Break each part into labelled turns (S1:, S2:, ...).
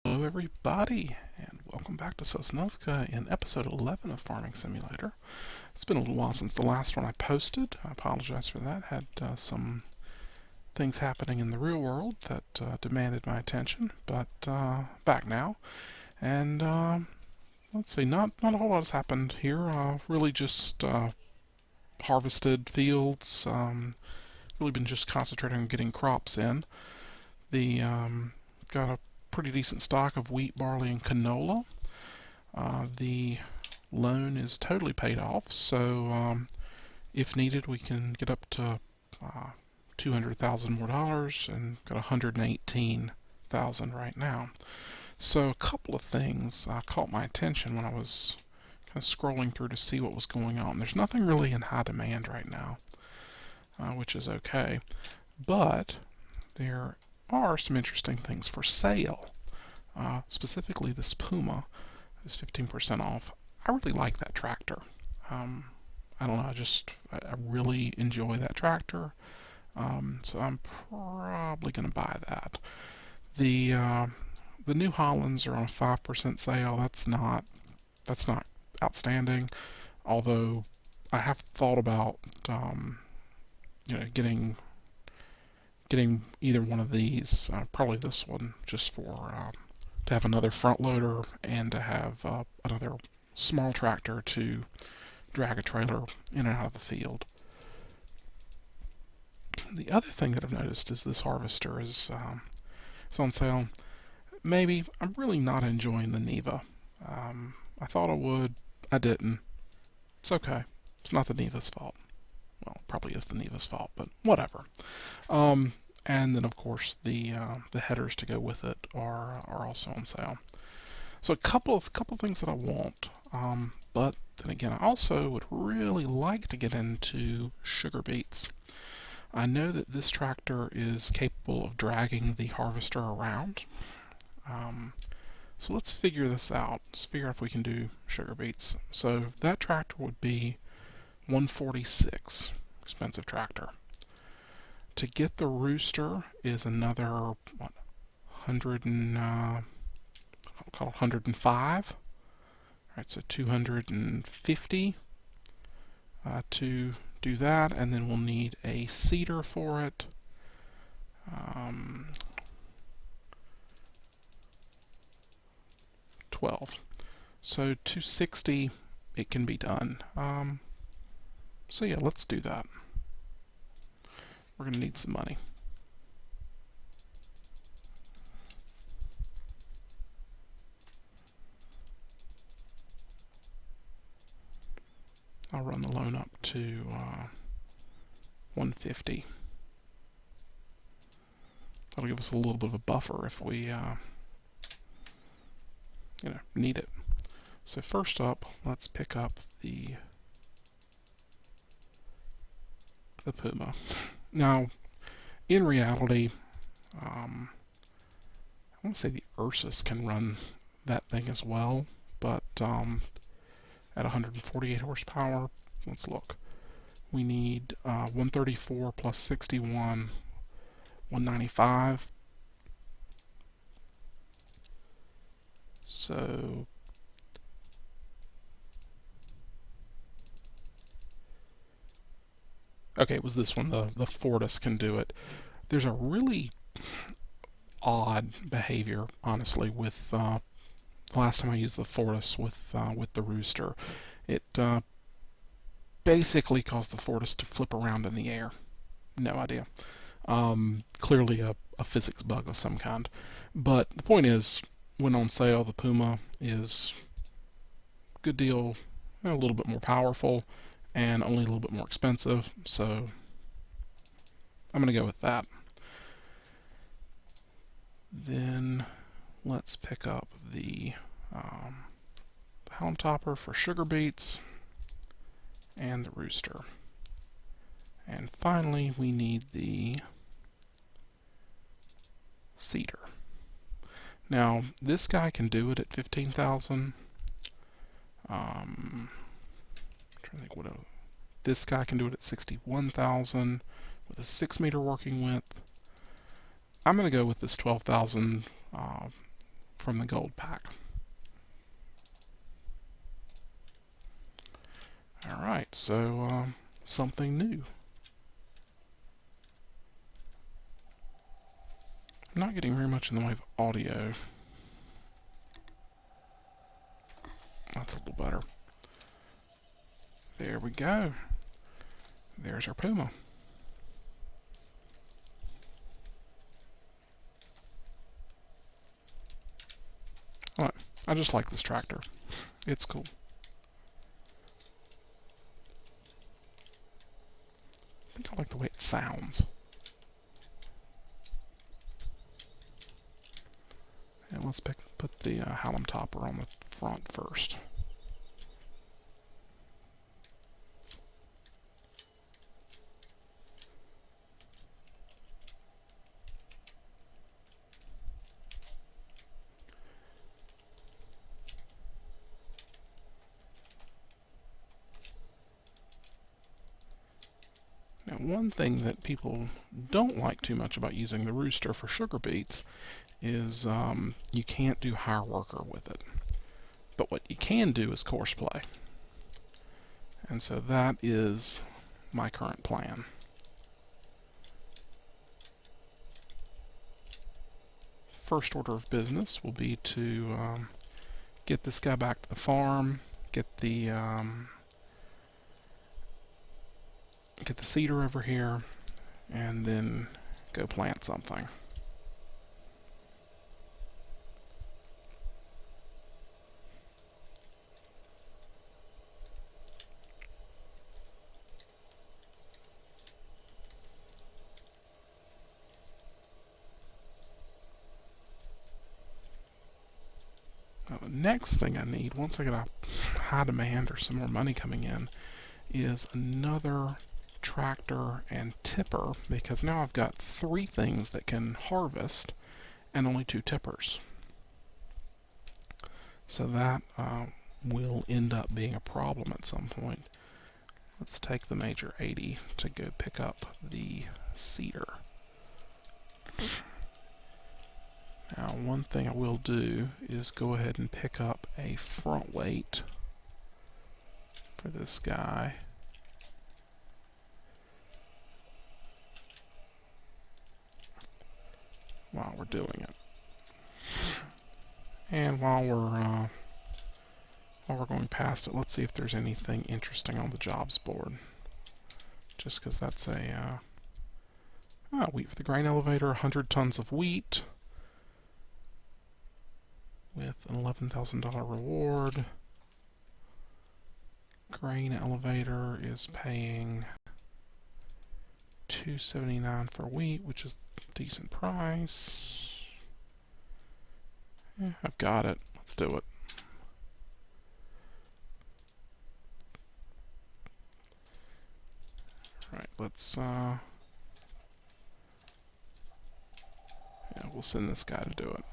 S1: Hello everybody, and welcome back to Sosnovka in episode 11 of Farming Simulator. It's been a little while since the last one I posted. I apologize for that. Had some things happening in the real world that demanded my attention, but back now. And let's see, not a whole lot has happened here. Really just harvested fields. Really been just concentrating on getting crops in. The got a pretty decent stock of wheat, barley, and canola. The loan is totally paid off, so if needed, we can get up to $200,000 more dollars, and got 118,000 right now. So a couple of things caught my attention when I was kind of scrolling through to see what was going on. There's nothing really in high demand right now, which is okay, but there are some interesting things for sale. Specifically, this Puma is 15% off. I really like that tractor. Um, I don't know, I really enjoy that tractor. So I'm probably going to buy that. The uh, the New Hollands are on a 5% sale. That's not outstanding. Although I have thought about um, getting either one of these. Probably this one, just for to have another front loader and to have another small tractor to drag a trailer in and out of the field. The other thing that I've noticed is this harvester is on sale. Maybe I'm really not enjoying the Neva. I thought I would. I didn't. It's okay. It's not the Neva's fault. Well, it probably is the Neva's fault, but whatever. Um, and then of course the headers to go with it are also on sale. So a couple of things that I want. But then again, I also would really like to get into Sugar Beets. I know that this tractor is capable of dragging the harvester around. Um, so let's figure this out. Let's figure out if we can do Sugar Beets. So that tractor would be 146, expensive tractor. To get the Rooster is another what, 100 and I'll call it 105. All right, so 250 to do that, and then we'll need a seeder for it. Um, 12. So 260, it can be done. So yeah, let's do that. We're going to need some money. I'll run the loan up to 150. That'll give us a little bit of a buffer if we need it. So first up, let's pick up the Puma. Now, in reality, I want to say the Ursus can run that thing as well, but at 148 horsepower, let's look. We need 134 plus 61, 195. So okay, it was this one. The Fortis can do it. There's a really odd behavior, honestly, with the last time I used the Fortis with the Rooster. It basically caused the Fortis to flip around in the air. No idea. Clearly a physics bug of some kind. But the point is, when on sale, the Puma is a good deal, a little bit more powerful, and only a little bit more expensive. So I'm going to go with that. Then let's pick up the Helm Topper for Sugar Beets and the Rooster. And finally, we need the Seeder. Now, this guy can do it at 15,000. I'm trying to think what this guy can do it at 61,000 with a 6-meter working width. I'm going to go with this 12,000 from the gold pack. Alright, so something new. I'm not getting very much in the way of audio. That's a little better. There we go. There's our Puma. Alright, I just like this tractor. It's cool. I think I like the way it sounds. And let's put the Hallam topper on the front first. Now, one thing that people don't like too much about using the Rooster for Sugar Beets is you can't do hire worker with it. But what you can do is course play. And so that is my current plan. First order of business will be to get this guy back to the farm, get the seeder over here, and then go plant something. Now, the next thing I need, once I get a high demand or some more money coming in, is another tractor and tipper, because now I've got 3 things that can harvest and only 2 tippers. So that will end up being a problem at some point. Let's take the Major 80 to go pick up the seeder. Now, one thing I will do is go ahead and pick up a front weight for this guy. While we're doing it. And while we're going past it, let's see if there's anything interesting on the jobs board. Just because that's a wheat for the grain elevator, 100 tons of wheat with an $11,000 reward. Grain elevator is paying $279 for wheat, which is a decent price. Yeah, I've got it. Let's do it. Right, let's yeah, we'll send this guy to do it.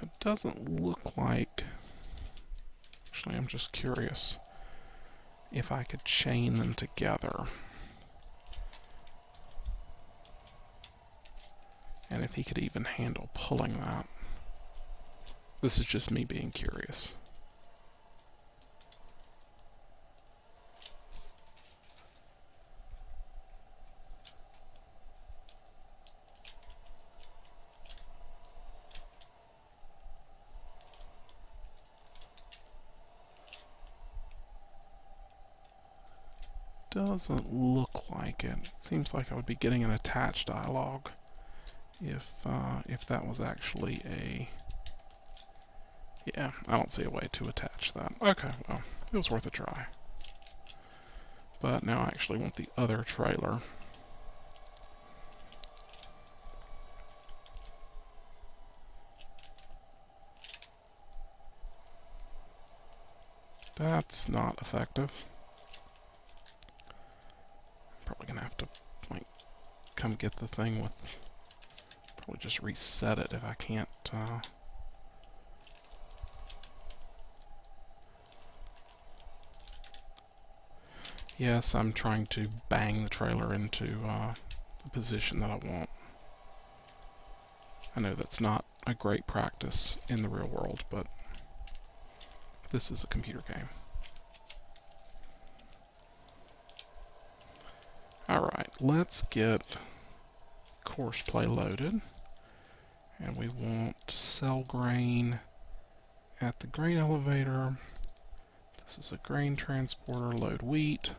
S1: It doesn't look like... Actually, I'm just curious if I could chain them together. And if he could even handle pulling that. This is just me being curious. Doesn't look like it. Seems like I would be getting an attached dialogue if that was actually a... Yeah, I don't see a way to attach that. Okay, well, it was worth a try. But now I actually want the other trailer. That's not effective. come get the thing with, probably just reset it if I can't, yes, I'm trying to bang the trailer into the position that I want. I know that's not a great practice in the real world, but this is a computer game. Alright, let's get course play loaded. And we want sell grain at the grain elevator. This is a grain transporter, load wheat.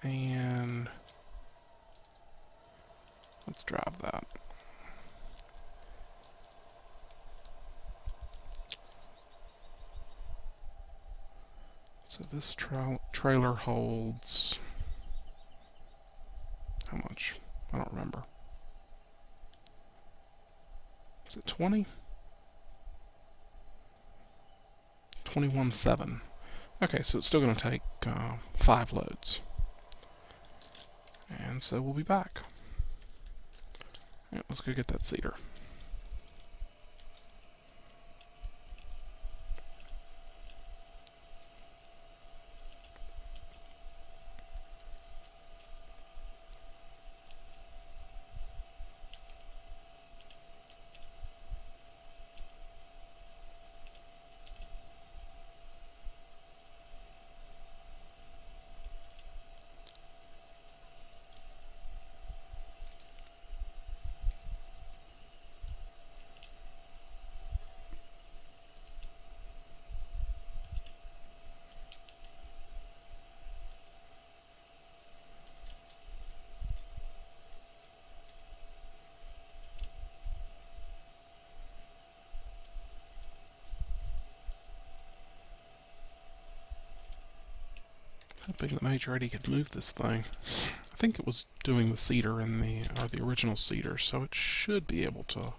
S1: And let's drive that. So this trailer holds, how much? I don't remember. Is it 20? 21.7. Okay, so it's still going to take 5 loads. And so we'll be back. Let's go get that cedar. Hoping that Major Eddie could move this thing. I think it was doing the cedar in the original cedar, so it should be able to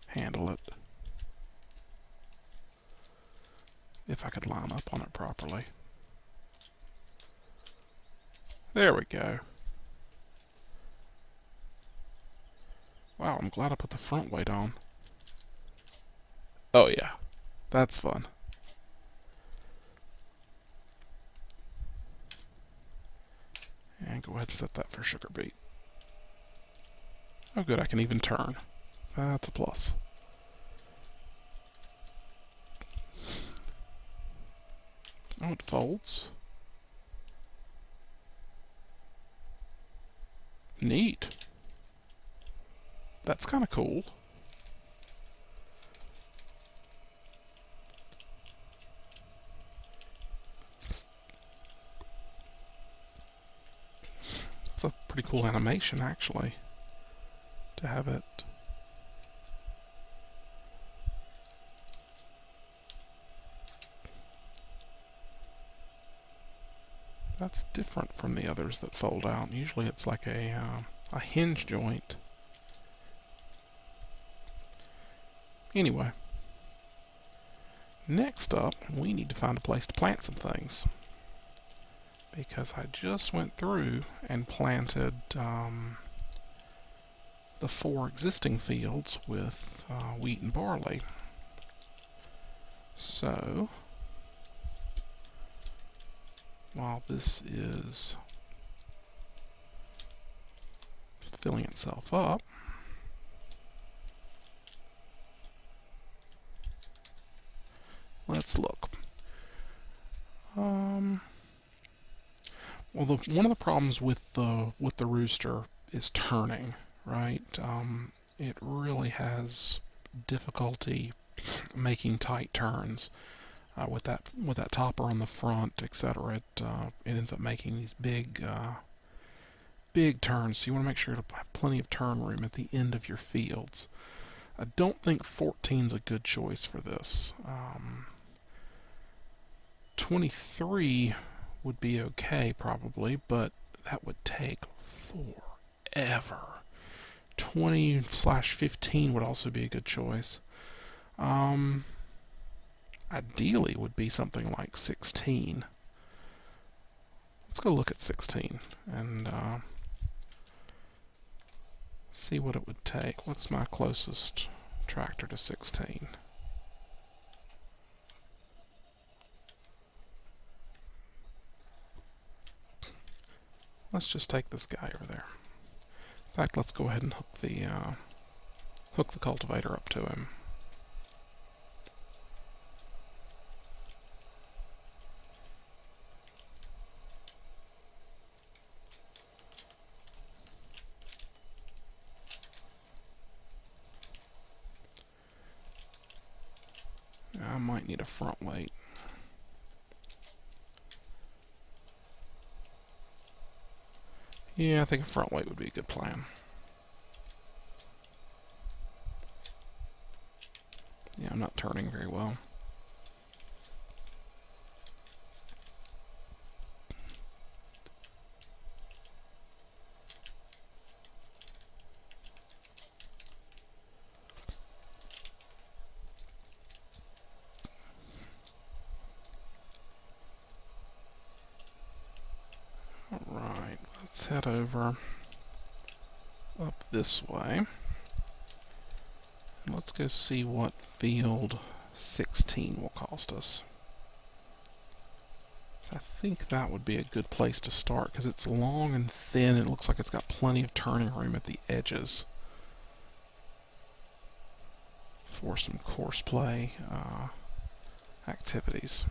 S1: handle it if I could line up on it properly. There we go. Wow, I'm glad I put the front weight on. Oh yeah, that's fun. And go ahead and set that for Sugar Beet. Oh good, I can even turn. That's a plus. Oh, it folds. Neat. That's kind of cool. It's a pretty cool animation, actually, to have it. That's different from the others that fold out. Usually it's like a hinge joint. Anyway, next up, we need to find a place to plant some things. Because I just went through and planted the 4 existing fields with wheat and barley. So, while this is filling itself up, let's look. Well, one of the problems with the rooster is turning, right? It really has difficulty making tight turns with that topper on the front, etc. It ends up making these big turns. So you want to make sure to have plenty of turn room at the end of your fields. I don't think 14 is a good choice for this. 23 would be okay probably, but that would take forever. 20/15 would also be a good choice. Ideally would be something like 16. Let's go look at 16 and see what it would take. What's my closest tractor to 16? Let's just take this guy over there. In fact, let's go ahead and hook the cultivator up to him. I might need a front weight. Yeah, I think a front weight would be a good plan. Yeah, I'm not turning very well. Alright, let's head over up this way. Let's go see what field 16 will cost us. So I think that would be a good place to start because it's long and thin. It looks like it's got plenty of turning room at the edges for some course play activities.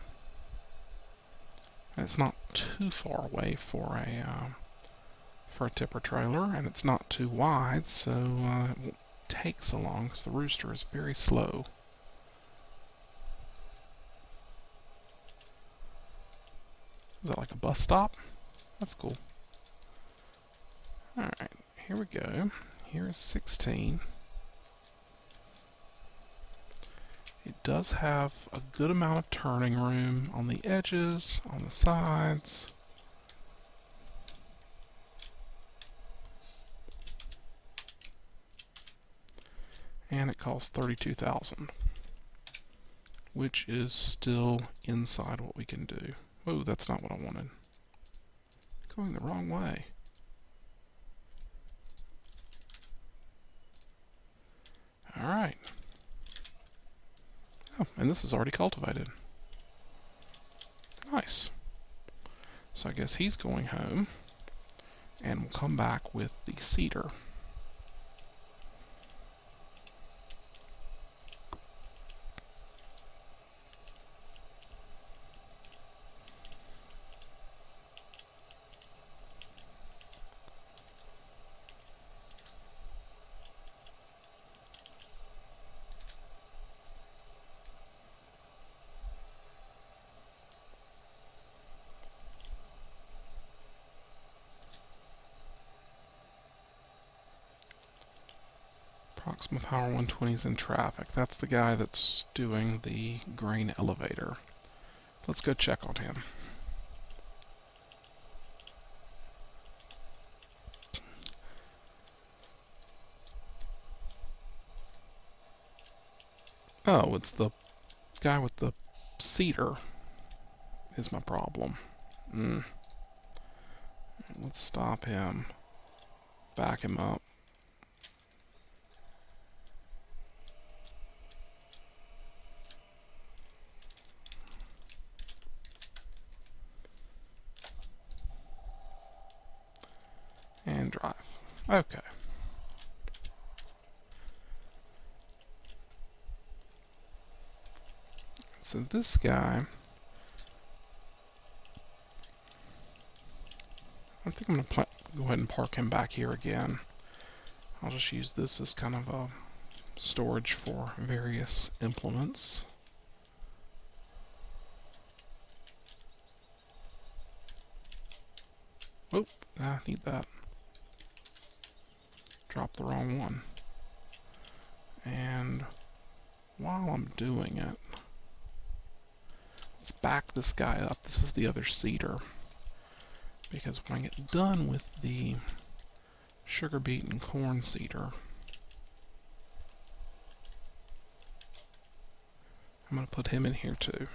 S1: And it's not too far away for a tipper trailer, and it's not too wide, so it won't take so long because the Rooster is very slow. Is that like a bus stop? That's cool. Alright, here we go. Here is 16. It does have a good amount of turning room on the edges, on the sides. And it costs $32,000, which is still inside what we can do. Oh, that's not what I wanted. Going the wrong way. Alright. Oh, and this is already cultivated. Nice. So I guess he's going home, and we'll come back with the seeder. Proxima Power 120 is in traffic. That's the guy that's doing the grain elevator. Let's go check on him. Oh, it's the guy with the seeder is my problem. Let's stop him. Back him up. And drive. Okay. So this guy, I think I'm going to go ahead and park him back here again. I'll just use this as kind of a storage for various implements. Oop, I need that. Dropped the wrong one. And while I'm doing it, let's back this guy up. This is the other seeder. Because when I get done with the sugar beet and corn seeder, I'm going to put him in here too.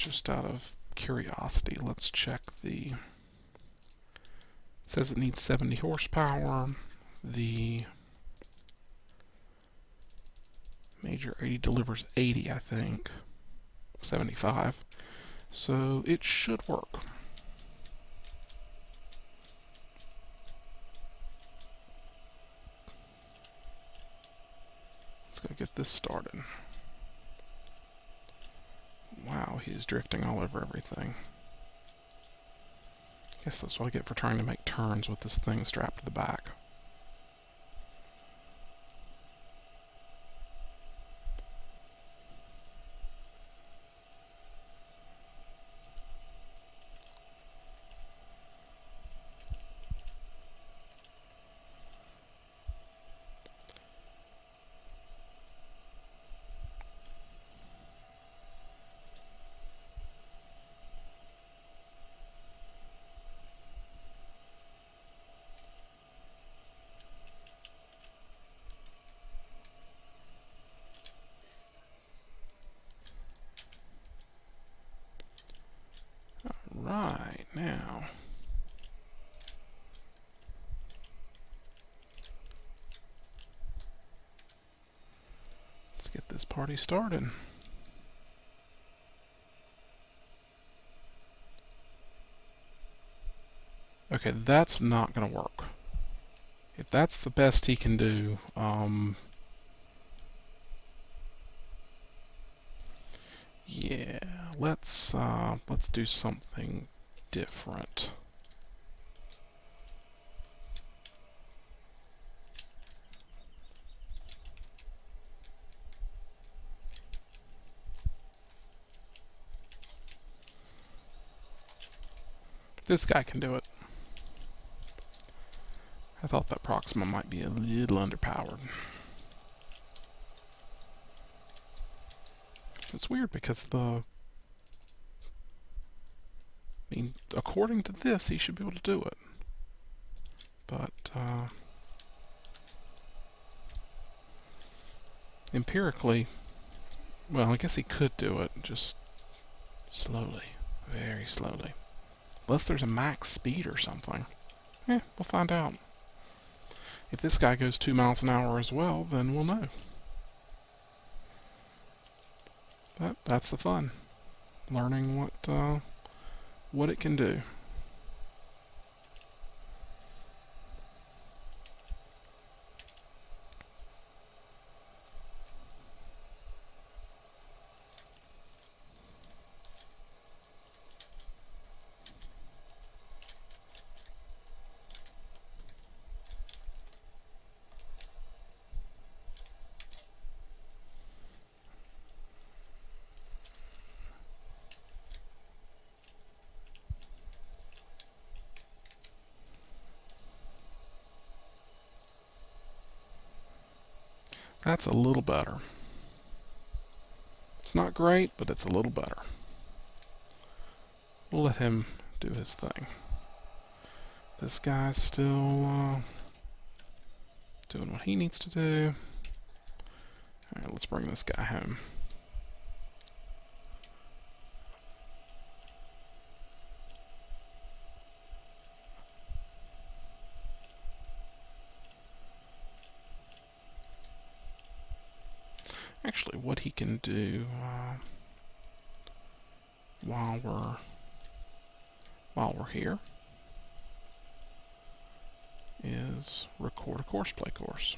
S1: just out of curiosity, let's check the... It says it needs 70 horsepower. The Major 80 delivers 80, I think. 75. So it should work. Let's go get this started. Wow, he's drifting all over everything. Guess that's what I get for trying to make turns with this thing strapped to the back. Right, now let's get this party started. Okay, that's not going to work. If that's the best he can do, yeah, let's do something different. This guy can do it. I thought that Proxima might be a little underpowered. It's weird because I mean, according to this, he should be able to do it. But, empirically, well, I guess he could do it, just slowly. Very slowly. Unless there's a max speed or something. We'll find out. If this guy goes 2 miles an hour as well, then we'll know. But that's the fun. Learning what it can do. That's a little better. It's not great, but it's a little better. We'll let him do his thing. This guy's still doing what he needs to do. Alright, let's bring this guy home. Actually, what he can do while we're here is record a course play course.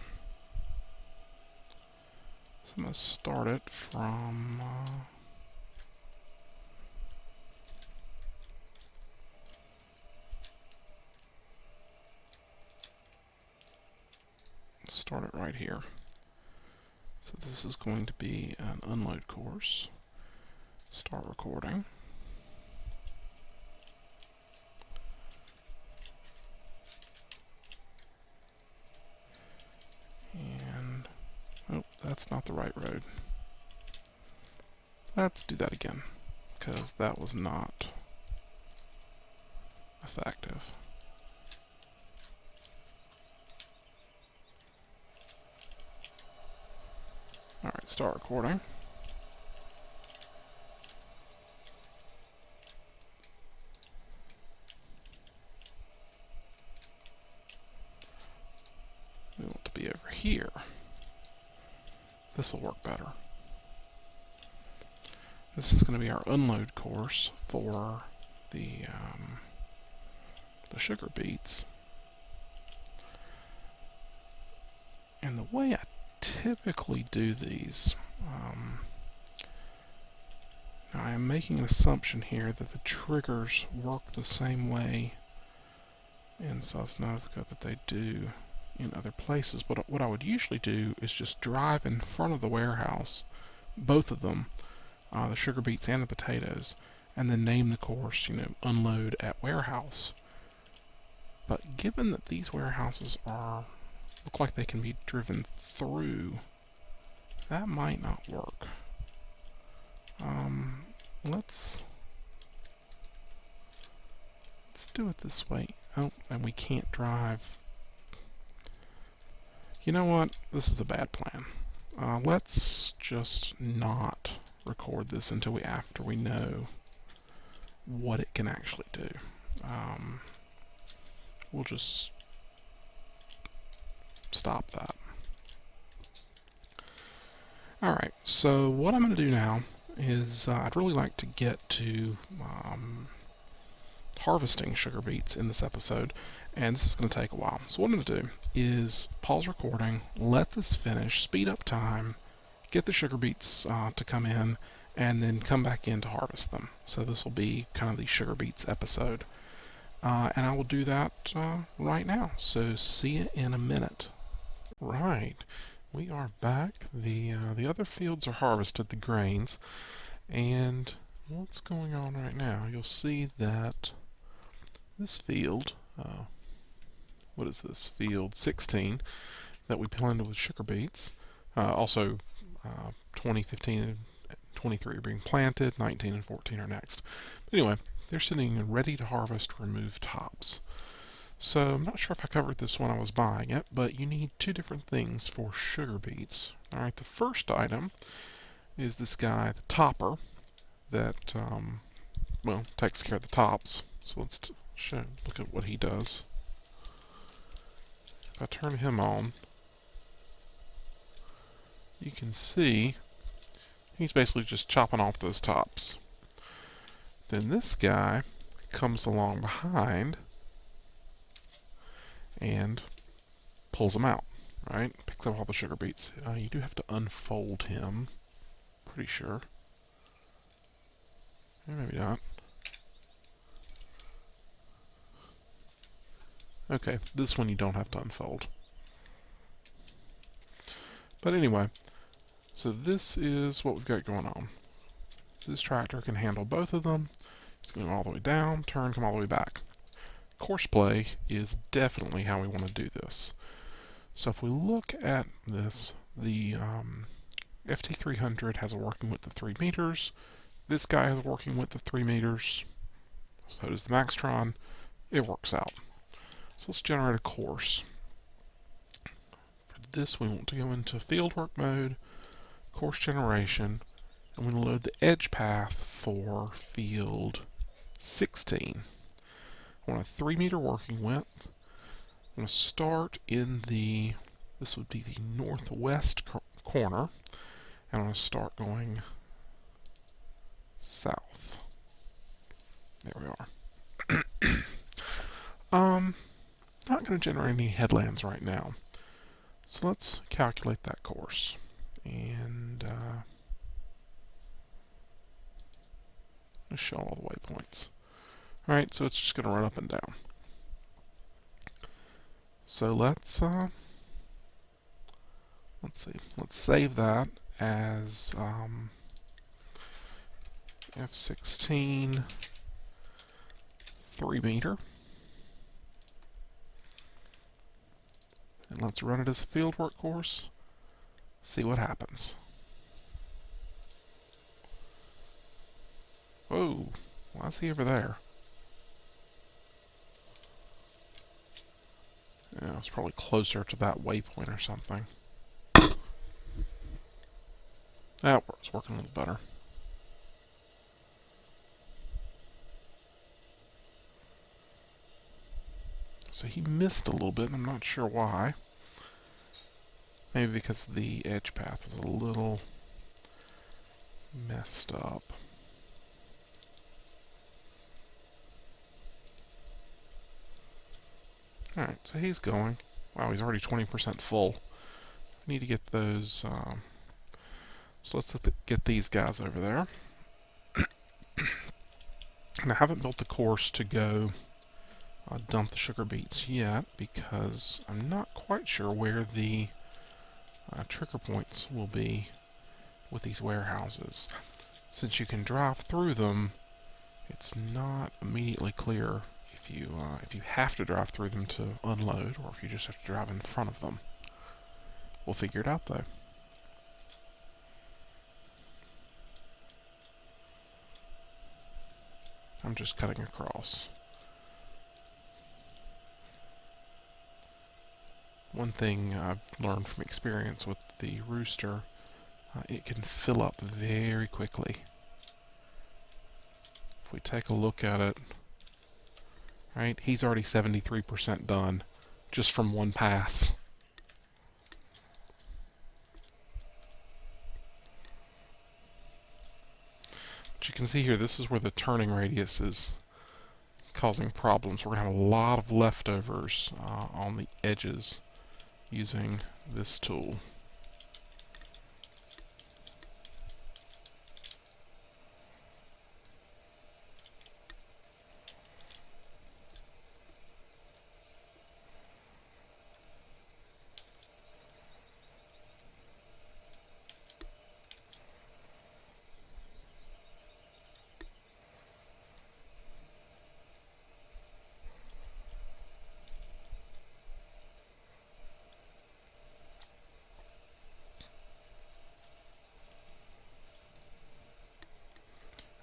S1: So I'm going to start it from start it right here. So this is going to be an unload course. Start recording. And, oh, that's not the right road. Let's do that again, because that was not effective. Alright, start recording. be over here. This will work better. This is going to be our unload course for the sugar beets. And the way I typically do these, now I am making an assumption here that the triggers work the same way in Sosnovka that they do in other places, but what I would usually do is just drive in front of the warehouse, both of them, the sugar beets and the potatoes, and then name the course, unload at warehouse. But given that these warehouses look like they can be driven through, that might not work. Let's do it this way. Oh, and we can't drive. You know what? This is a bad plan. Let's just not record this until after we know what it can actually do. We'll just stop that. Alright, so what I'm going to do now is I'd really like to get to harvesting sugar beets in this episode, and this is going to take a while. So what I'm going to do is pause recording, let this finish, speed up time, get the sugar beets to come in, and then come back in to harvest them. So this will be kind of the sugar beets episode. And I will do that right now. So see you in a minute. Right, we are back. The other fields are harvested, the grains, and what's going on right now? You'll see that this field, what is this? Field 16 that we planted with sugar beets. Also, 20, 15, and 23 are being planted. 19 and 14 are next. But anyway, they're sitting ready to harvest, remove tops. So I'm not sure if I covered this when I was buying it, but you need two different things for sugar beets. Alright, the first item is this guy, the topper, that, well, takes care of the tops. So let's look at what he does. If I turn him on, you can see he's basically just chopping off those tops. Then this guy comes along behind and pulls them out, right? Picks up all the sugar beets. You do have to unfold him, pretty sure. Maybe not. Okay, this one you don't have to unfold. But anyway, so this is what we've got going on. This tractor can handle both of them. It's going all the way down, turn, come all the way back. Courseplay is definitely how we want to do this. So if we look at this, the FT300 has a working width of 3 meters. This guy has a working width of 3 meters. So does the Maxtron. It works out. So let's generate a course. For this we want to go into fieldwork mode, course generation, and we're going to load the edge path for field 16. I want a 3 meter working width. I'm going to start in this would be the northwest corner, and I'm going to start going south. There we are. Not going to generate any headlands right now. So let's calculate that course. And let's show all the waypoints. Alright, so it's just going to run up and down. So let's see. Let's save that as F16 3 meter. And let's run it as a fieldwork course. See what happens. Whoa, why is he over there? Yeah, it's probably closer to that waypoint or something. That was working a little better. So he missed a little bit, and I'm not sure why. Maybe because the edge path was a little messed up. Alright, so he's going. Wow, he's already 20% full. I need to get those, so let's get these guys over there. And I haven't built the course to go dump the sugar beets yet because I'm not quite sure where the trigger points will be with these warehouses. Since you can drive through them, it's not immediately clear if you have to drive through them to unload or if you just have to drive in front of them. We'll figure it out though. I'm just cutting across. One thing I've learned from experience with the Rooster, it can fill up very quickly. If we take a look at it, right, he's already 73% done just from one pass. But you can see here, this is where the turning radius is causing problems. We're going to have a lot of leftovers on the edges using this tool.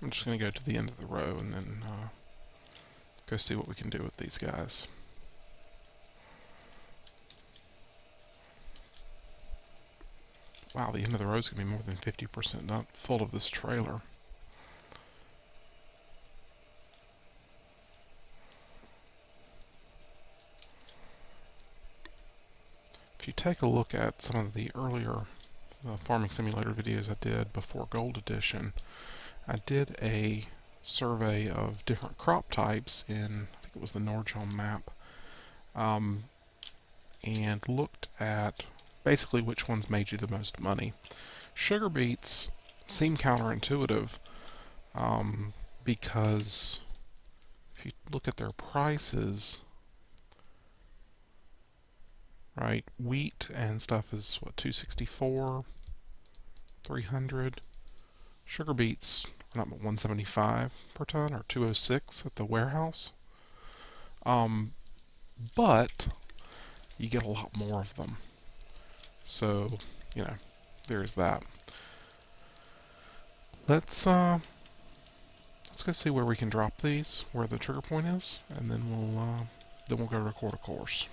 S1: I'm just going to go to the end of the row and then go see what we can do with these guys. Wow, the end of the row is going to be more than 50% not full of this trailer. If you take a look at some of the earlier farming simulator videos I did before Gold Edition, I did a survey of different crop types in, I think it was the Nordstrom map, and looked at basically which ones made you the most money. Sugar beets seem counterintuitive because if you look at their prices, right, wheat and stuff is what, 264, 300. Sugar beets are not but 175 per ton or 206 at the warehouse. But you get a lot more of them. So, you know, there's that. Let's go see where we can drop these, where the trigger point is, and then we'll go record a course.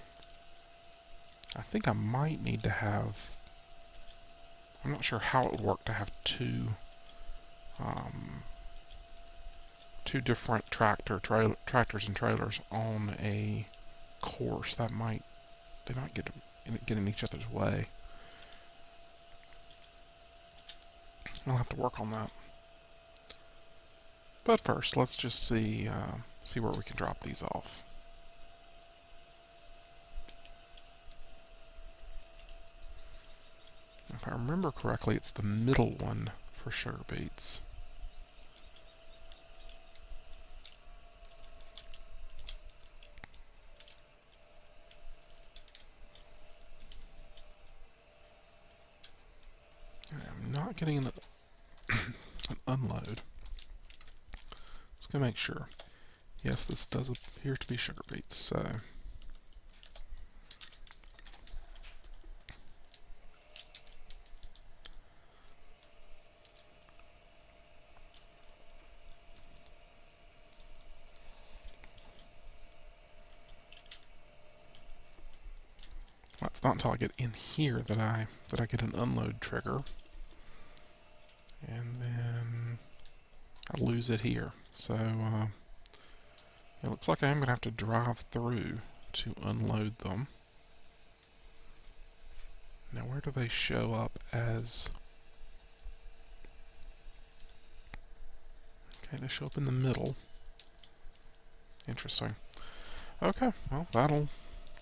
S1: I think I might need to have, I'm not sure how it would work to have two different tractors and trailers on a course. They might get in each other's way. I'll have to work on that. But first, let's just see where we can drop these off. If I remember correctly, it's the middle one for sugar beets. I'm not getting an unload. Let's go make sure. Yes, this does appear to be sugar beets, so well, it's not until I get in here that I get an unload trigger, and then I lose it here. So it looks like I am going to have to drive through to unload them. Now where do they show up as... Okay, they show up in the middle. Interesting. Okay, well, that'll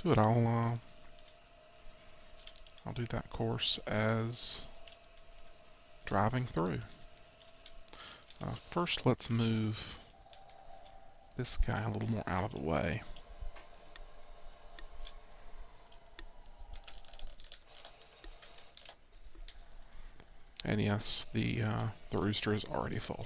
S1: do it. I'll do that course as driving through. First, let's move this guy a little more out of the way. And yes, the rooster is already full.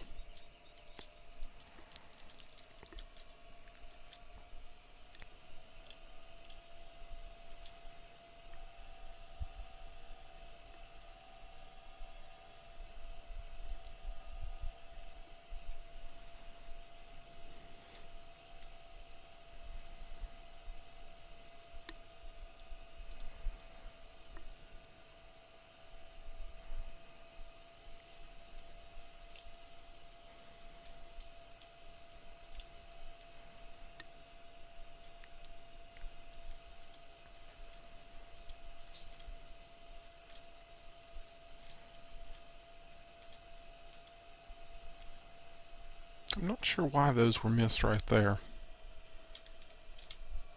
S1: I'm not sure why those were missed right there.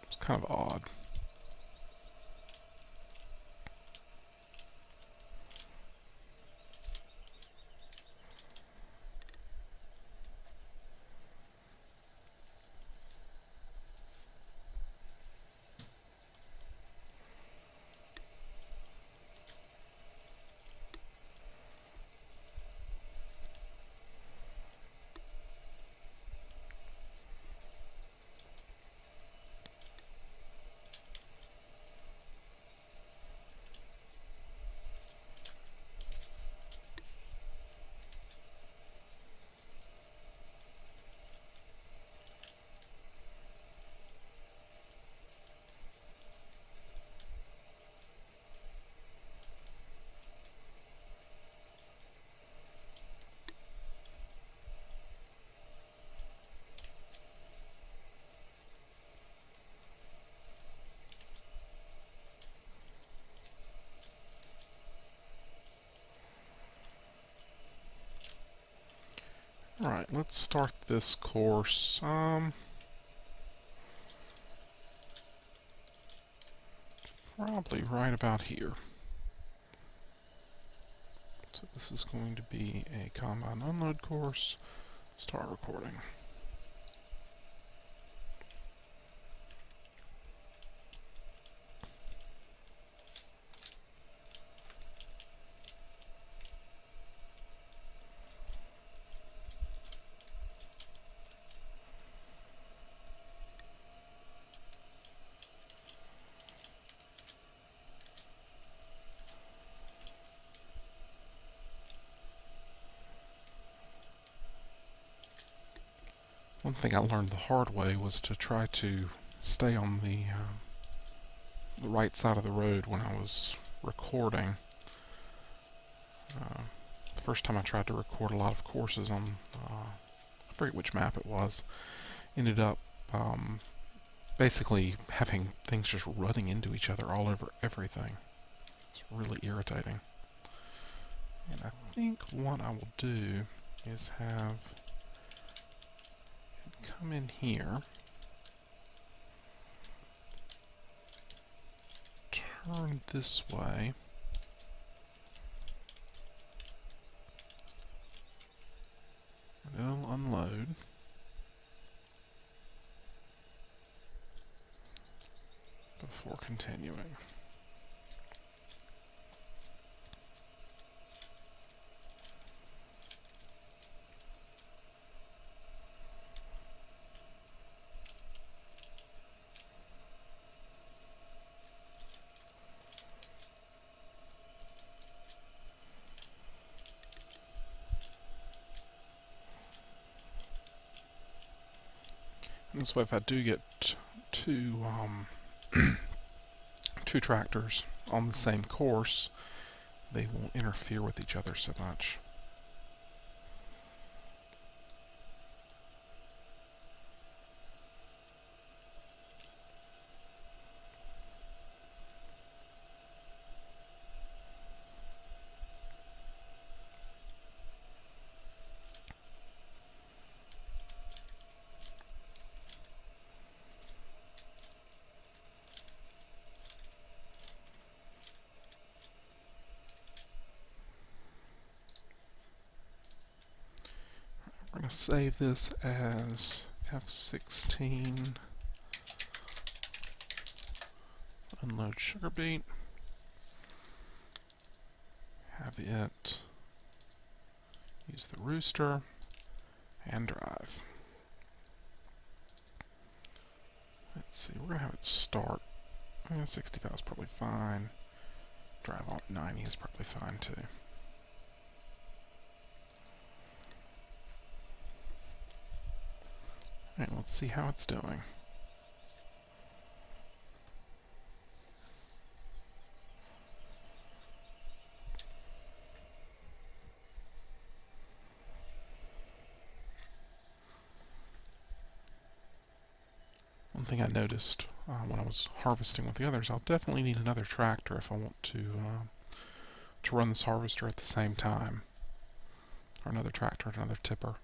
S1: It's kind of odd. Alright, let's start this course. Probably right about here. So this is going to be a combine unload course. Start recording. One thing I learned the hard way was to try to stay on the right side of the road when I was recording. The first time I tried to record a lot of courses on, I forget which map it was, ended up basically having things just running into each other all over everything. It's really irritating. And I think what I will do is have it come in here, turn this way, and then it'll unload. Before continuing. And this way, if I do get two two tractors on the same course, they won't interfere with each other so much. going to save this as F16 unload sugar beet. Have it use the rooster and drive. Let's see, we're going to have it start. 65 is probably fine. Drive on 90 is probably fine too. Alright, let's see how it's doing. One thing I noticed when I was harvesting with the others, I'll definitely need another tractor if I want to run this harvester at the same time. Or another tractor and another tipper.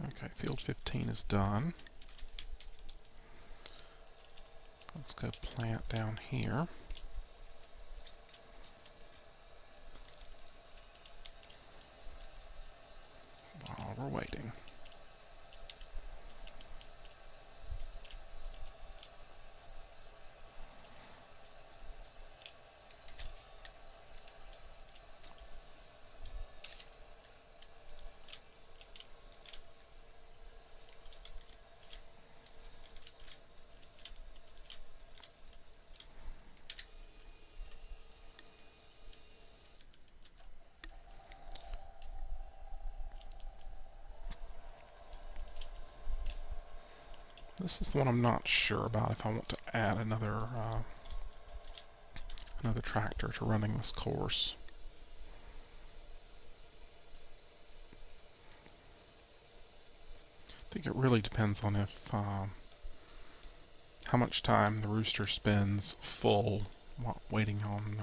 S1: Okay, field 15 is done. Let's go plant down here. While we're waiting. This is the one I'm not sure about if I want to add another tractor to running this course. I think it really depends on if how much time the rooster spends full while waiting on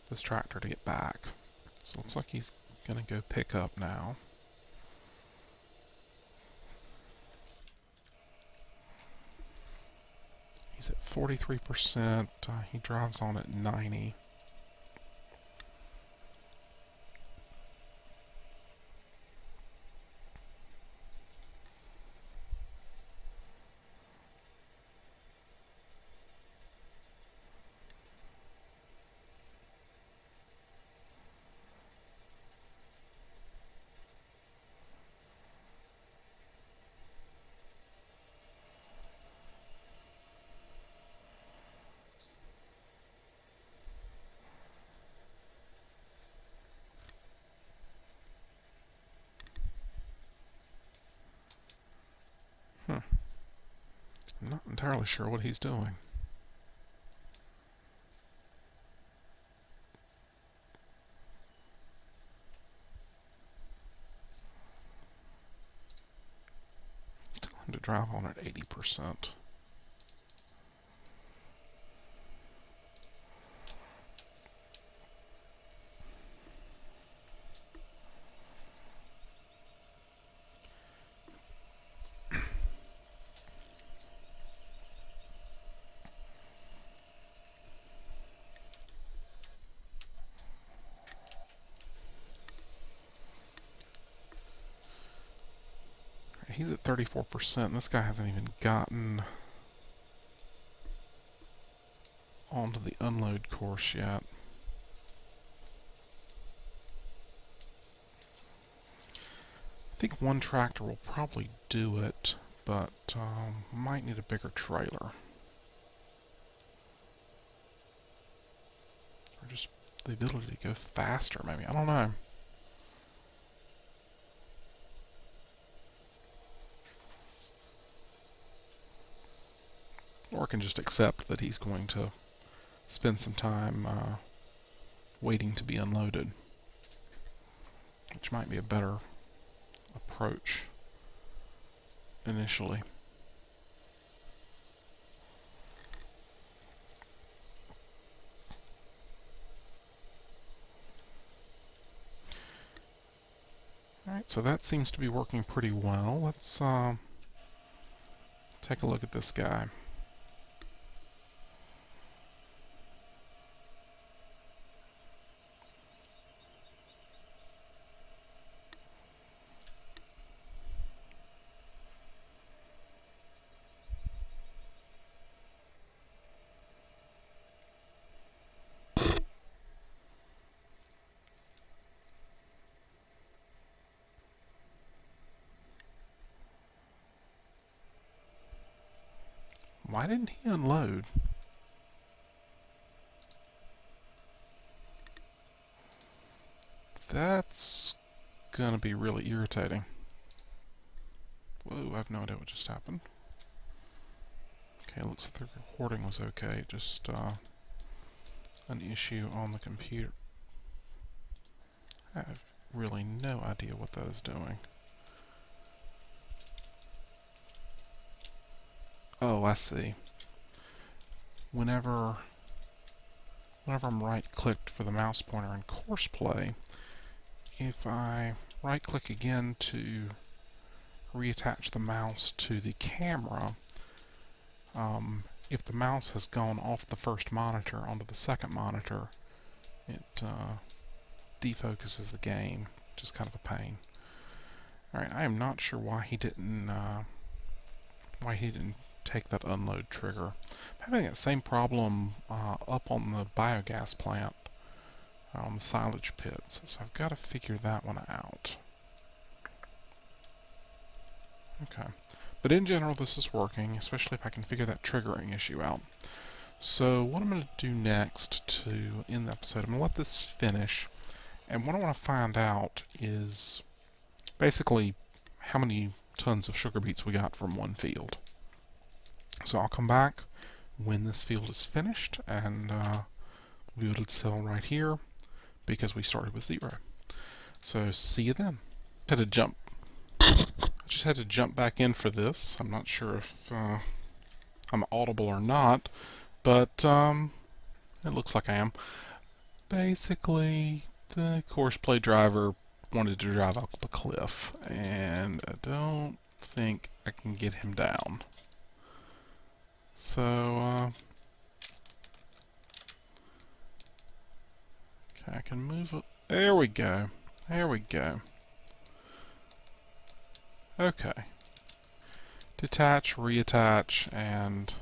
S1: this tractor to get back. So it looks like he's going to go pick up now. He's at 43%. He drives on at 90. I'm not entirely sure what he's doing. Still have to drive on at 80%. He's at 34%. This guy hasn't even gotten onto the unload course yet. I think one tractor will probably do it, but might need a bigger trailer. Or just the ability to go faster, maybe. I don't know. Or I can just accept that he's going to spend some time waiting to be unloaded, which might be a better approach. initially. Alright, so that seems to be working pretty well. Let's take a look at this guy. Why didn't he unload? That's gonna be really irritating. Whoa, I have no idea what just happened. Okay, looks like the recording was okay, just an issue on the computer. I have really no idea what that is doing. Oh, I see. Whenever I'm right-clicked for the mouse pointer in course play, if I right-click again to reattach the mouse to the camera, if the mouse has gone off the first monitor onto the second monitor, it defocuses the game, which is kind of a pain. Alright, I am not sure why he didn't take that unload trigger. I'm having that same problem up on the biogas plant on the silage pits, so I've got to figure that one out. Okay, but in general this is working, especially if I can figure that triggering issue out. So what I'm going to do next to end the episode, I'm going to let this finish, and what I want to find out is basically how many tons of sugar beets we got from one field. So I'll come back when this field is finished, and we'll be able to tell right here because we started with 0. So see you then. I just had to jump back in for this. I'm not sure if I'm audible or not, but it looks like I am. Basically, the course play driver wanted to drive off a cliff, and I don't think I can get him down. So, okay, I can move it. There we go. There we go. Okay. Detach, reattach, and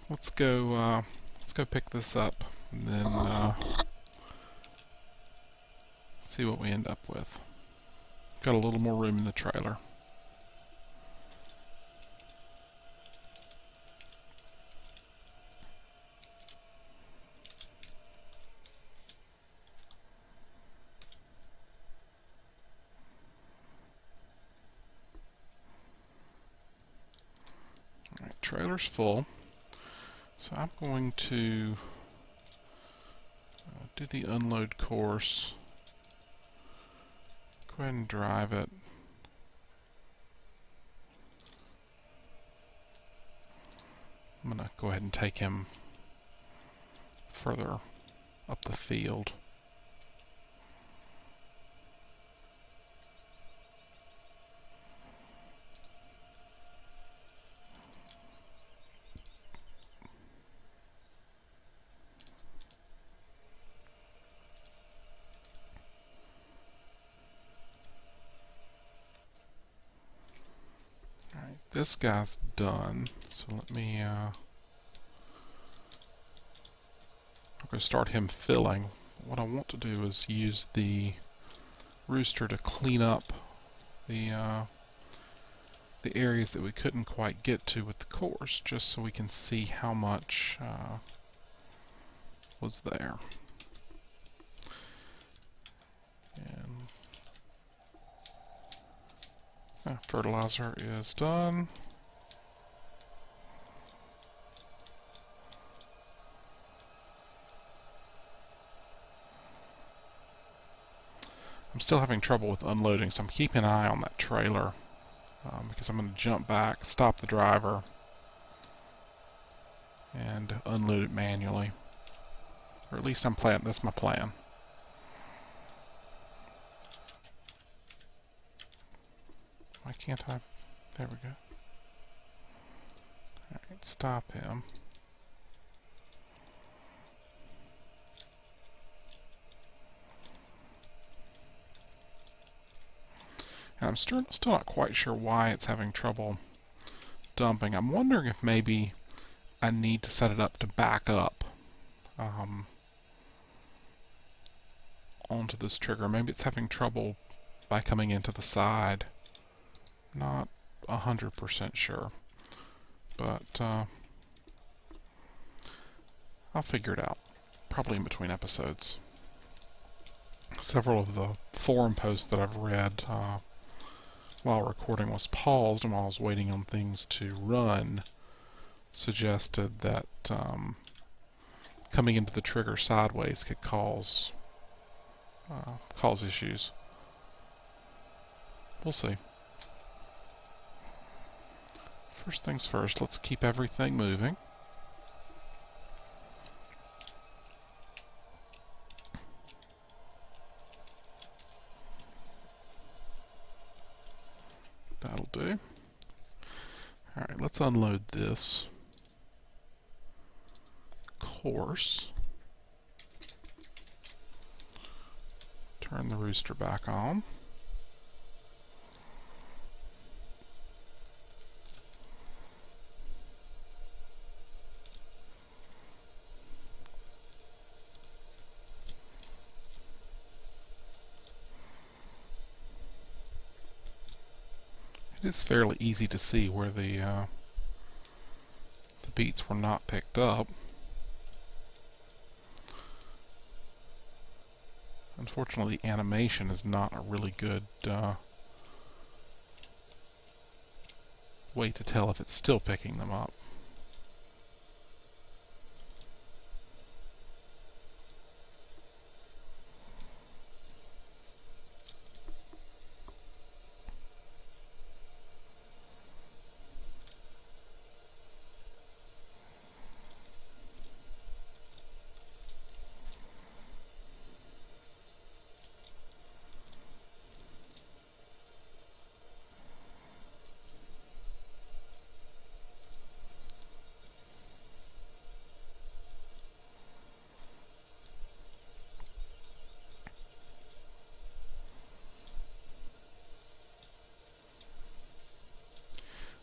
S1: let's go pick this up, and then see what we end up with. Got a little more room in the trailer. Alright, trailer's full. So I'm going to do the unload course. Go ahead and drive it. I'm going to go ahead and take him further up the field. Alright, this guy's done. So let me I'm going to start him filling. What I want to do is use the rooster to clean up the areas that we couldn't quite get to with the course, just so we can see how much was there. And fertilizer is done. I'm still having trouble with unloading, so I'm keeping an eye on that trailer because I'm going to jump back, stop the driver, and unload it manually. Or at least that's my plan. Why can't I? There we go. Alright, stop him. And I'm still not quite sure why it's having trouble dumping. I'm wondering if maybe I need to set it up to back up onto this trigger. Maybe it's having trouble by coming into the side. Not 100% sure, but I'll figure it out, probably in between episodes. Several of the forum posts that I've read while recording was paused and while I was waiting on things to run suggested that coming into the trigger sideways could cause issues. We'll see. First things first, let's keep everything moving. That'll do. Alright, let's unload this course. Turn the rooster back on. It is fairly easy to see where the beets were not picked up. Unfortunately, the animation is not a really good way to tell if it's still picking them up.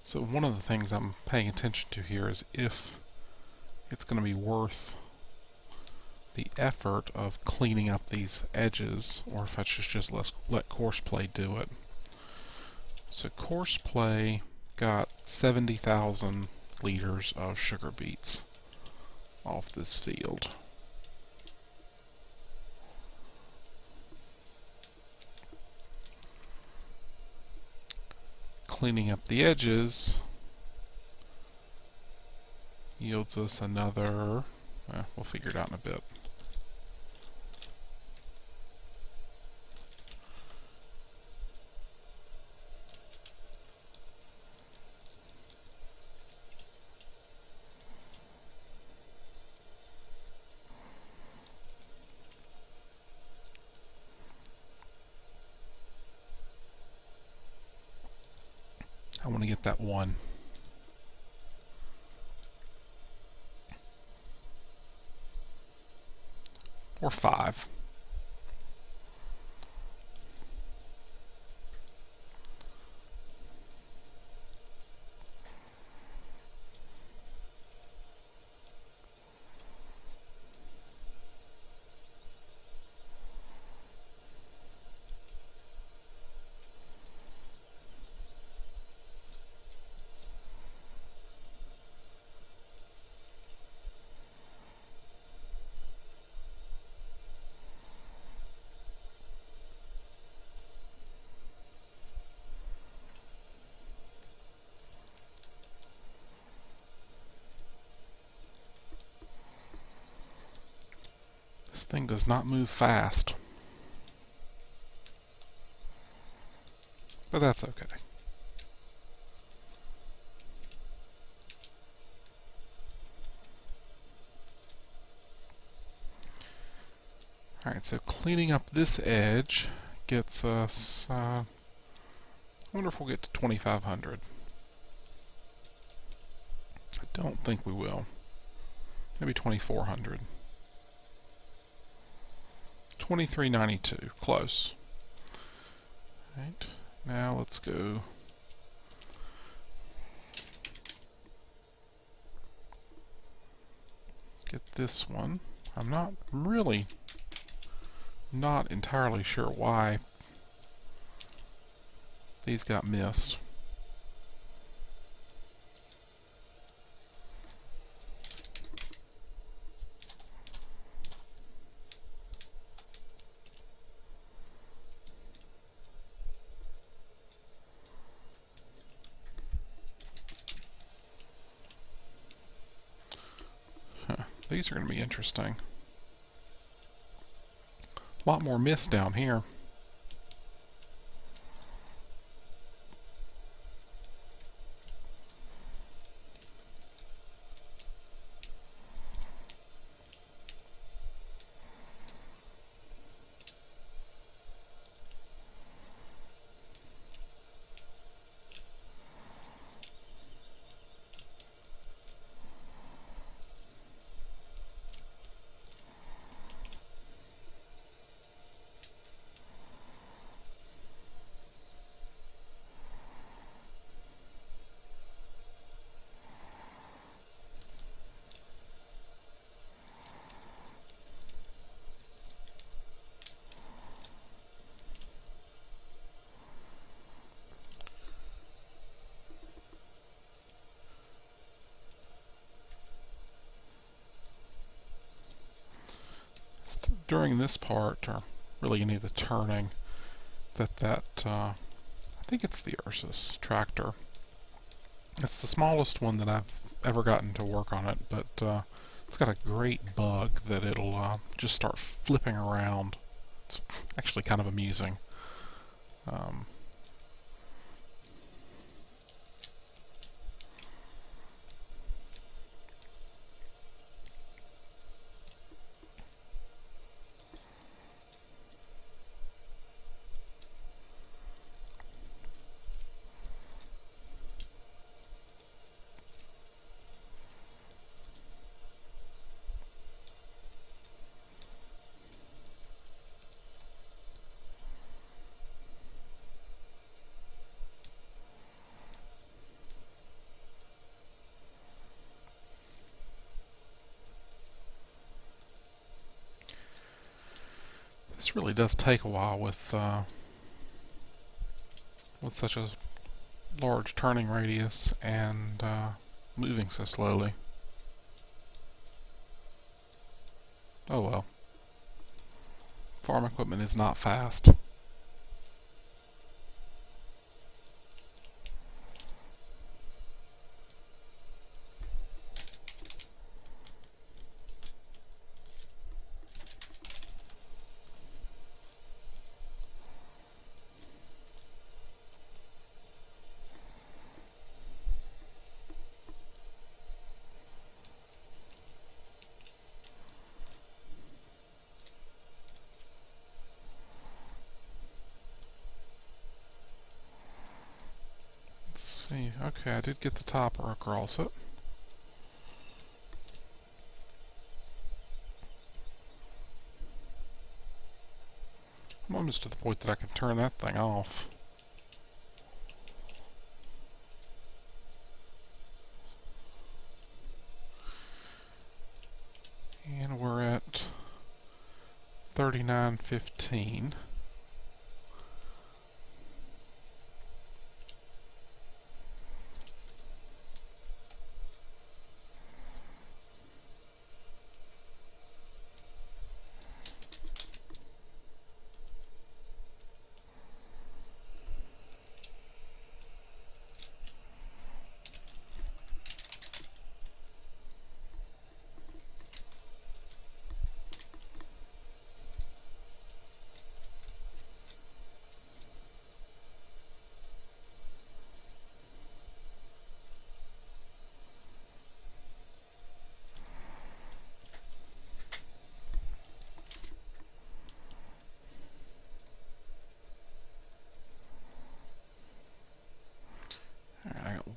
S1: So one of the things I'm paying attention to here is if it's going to be worth the effort of cleaning up these edges, or if I should just let Courseplay do it. So Courseplay got 70,000 liters of sugar beets off this field. Cleaning up the edges yields us another, we'll figure it out in a bit. I want to get that 1. Or 5. This thing does not move fast. but that's okay. Alright, so cleaning up this edge gets us, I wonder if we'll get to 2,500. I don't think we will. Maybe 2,400. 2392, close. Right, now let's go get this one. I'm really not entirely sure why these got missed. These are going to be interesting. A lot more mist down here. During this part, or really any of the turning, I think it's the Ursus tractor. It's the smallest one that I've ever gotten to work on it, but it's got a great bug that it'll just start flipping around. It's actually kind of amusing. This really does take a while with such a large turning radius and moving so slowly. Oh well. Farm equipment is not fast. See, okay, I did get the topper across it. I'm almost to the point that I can turn that thing off. And we're at 3915.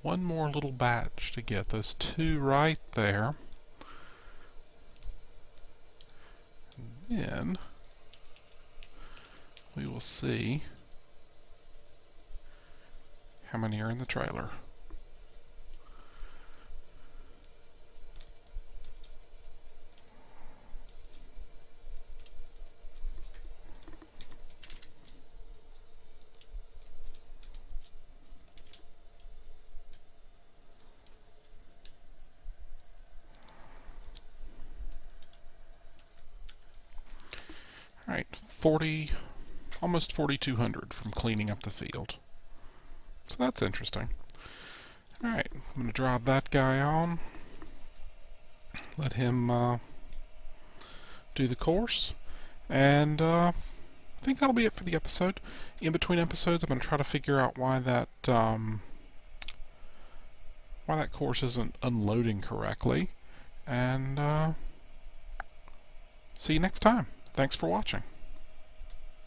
S1: one more little batch to get. Those two right there. And then we will see how many are in the trailer. Alright, almost 4,200 from cleaning up the field. So that's interesting. Alright, I'm going to drive that guy on. Let him do the course. And I think that'll be it for the episode. In between episodes, I'm going to try to figure out why that course isn't unloading correctly. And see you next time. Thanks for watching.